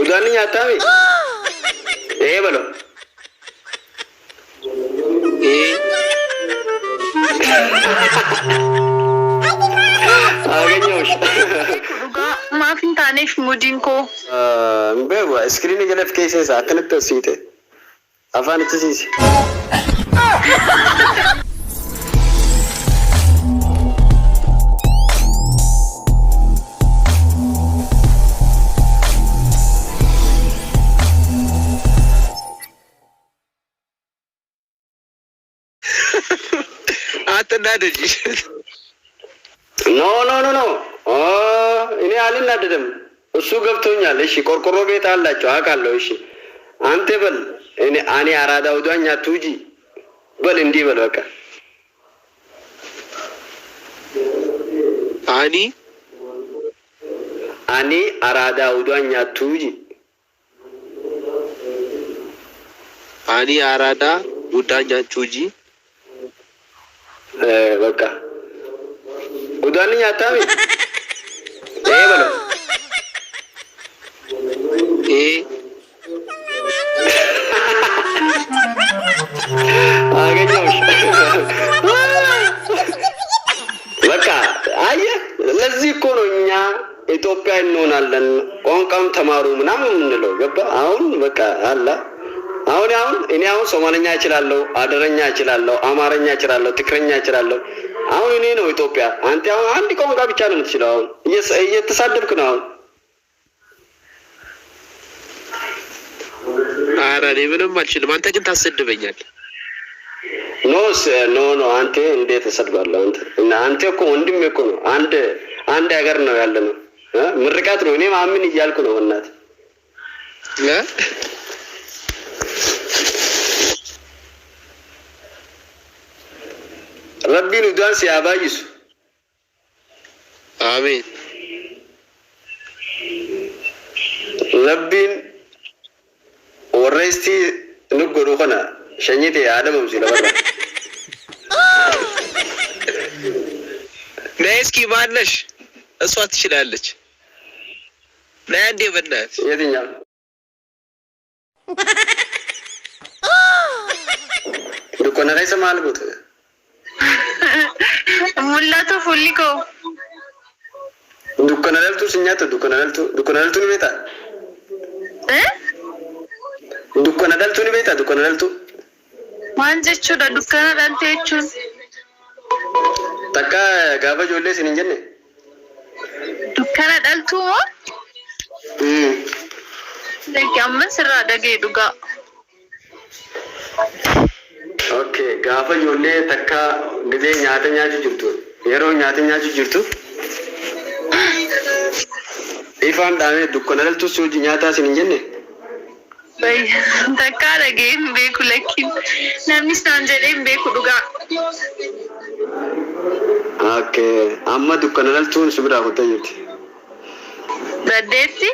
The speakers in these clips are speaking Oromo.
udani nyata mi balo agenyosh maaf hin taaneef mudiin koo beewa iskiriinii jalaf keesseessa akkanatti hojsiite afaan ittisiisi. አትናደጂ። ኖ እኔ አልናደድም። እሱ ገብቶኛል። እሺ ቆርቆሮ ቤት አላቸው አውቃለሁ። እሺ አንተ በል እኔ አራዳው ዳኛ ቱጂ በል እንዲህ በል በቃ አኒ አራዳው ዳኛ ቱጂ አኒ አራዳ ውዳኛ ቱጂ በቃ udani nyata mi balo agenyosh በቃ አየህ ለዚህ እኮ ነው እኛ ኢትዮጵያ እንሆናለን ቋንቋም ተማሩ ምናምን የምንለው ገባ አሁን በቃ አላ አሁን እኔ ሶማሊኛ እችላለሁ አደረኛ እችላለሁ አማርኛ እችላለሁ ትግርኛ እችላለሁ አሁን እኔ ነው ኢትዮጵያ አንተ አሁን አንድ ቋንቋ ብቻ ነው የምትችለው አሁን እየተሳደብክ ነው አሁን ኧረ እኔ ምንም አልችልም አንተ ግን ታሰድበኛለህ ኖ አንተ እንዴት ተሰድባለህ አንተ እኮ ወንድሜ እኮ ነው አንድ ሀገር ነው ያለነው ምርቃት ነው እኔ ማምን እያልኩ ነው እናት ربي ندان سيابايس آمين ربي ورستي نقولو خنا شنيتي آدم ومسيلا برا نايسكي مانش أصوات شلالج ناندي بالناس يدي نعم دكونا غير سمال بوت mul'atu fulli koo dukkana daltu sinyata dukkana daltu ni beta dukkana daltu waan jechuudha dukkana daltu jechuun takka gaafa ijoollee isin hin jenne dukkana daltu moo lagi amma sirraa dhagee dhugaa okay gaafa ijoollee takka gidee nyaata nyaachuu jirtu yeroo nyaata nyaachuu jirtu ifaan dhaamee dukkana daltu suuji nyaataa isin hin jenne takka dhagee hin beeku lakkiin namni isaan jedhee hin beeku dhugaa okay amma dukkana daltuun si biraa kuttee jirti baddeetti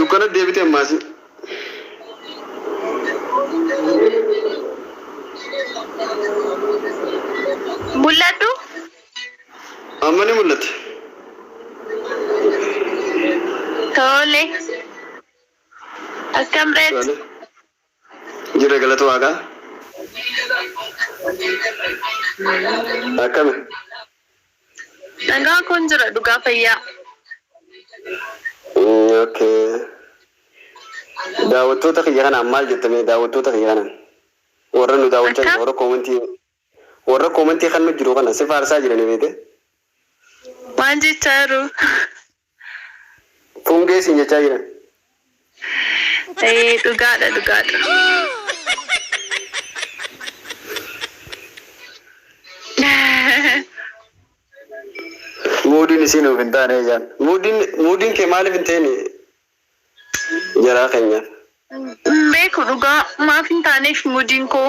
dukkana deebite ammaasi mul'atu amma ni mul'ata tole akkam reet jira galata waaqaa akkami nagaa kun jira dhugaa fayyaa okay daawwattoota kiyya kanaan maal jettame daawwattoota kiyya kanaan warra nu daawwachaa warra koomentii kan nu jiru kana si faarsaa jiranii beete waan jechaa jiru fungee siin jechaa jiran dhugaadha muudin isiin of hin taane jaan muudin kee maaliif hin ta'in jaraa keenyaaf beeku dhugaa maaf hin taaneef mudiin koo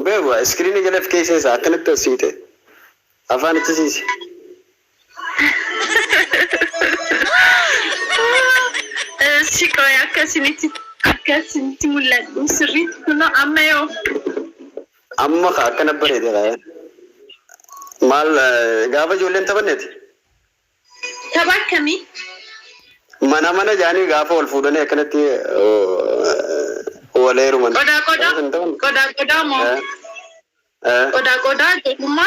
beeku iskiriinii jalaf keesseessa akkanatti hojsiite afaan ittisiisi siqoo akkasinitti mul'adhu sirriitti kunoo amma yoo amma akkana bareede maal gaafa ijoolleen taphanneeti tapha akkamii mana jaanii gaafa wal fuudhanii akkanatti waleeru man qodaa moo qodaa jedhuma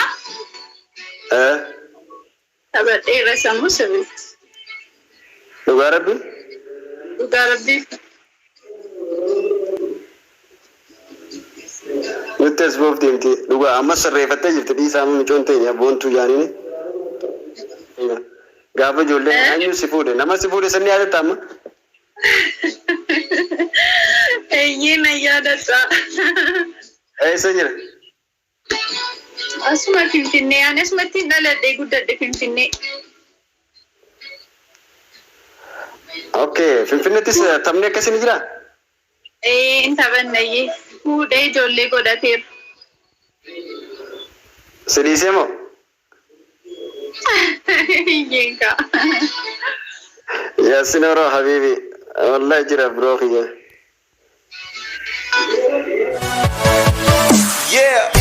tapha dheera sammuu sirriitti dhugaa rabbi nuti as boof deemti dhugaa amma sirreeffattee jirti dhiisaa micoon teenya boontuu jaaniini gaafa ijoolleen eenyu si fuudhe nama si fuudhe sanni yaadatta amma eeyyee na yaadatta eessa jira asuma Finfinnee ani asumatti dhaladhee guddadhe Finfinnee okay Finfinneettis taphni akkasii ni jira hin taphannayyee fuudhee ijoollee godhateera si dhiisee moo Yenga. Ya sinoro habibi. Wallahi jira bro khiya. Yeah.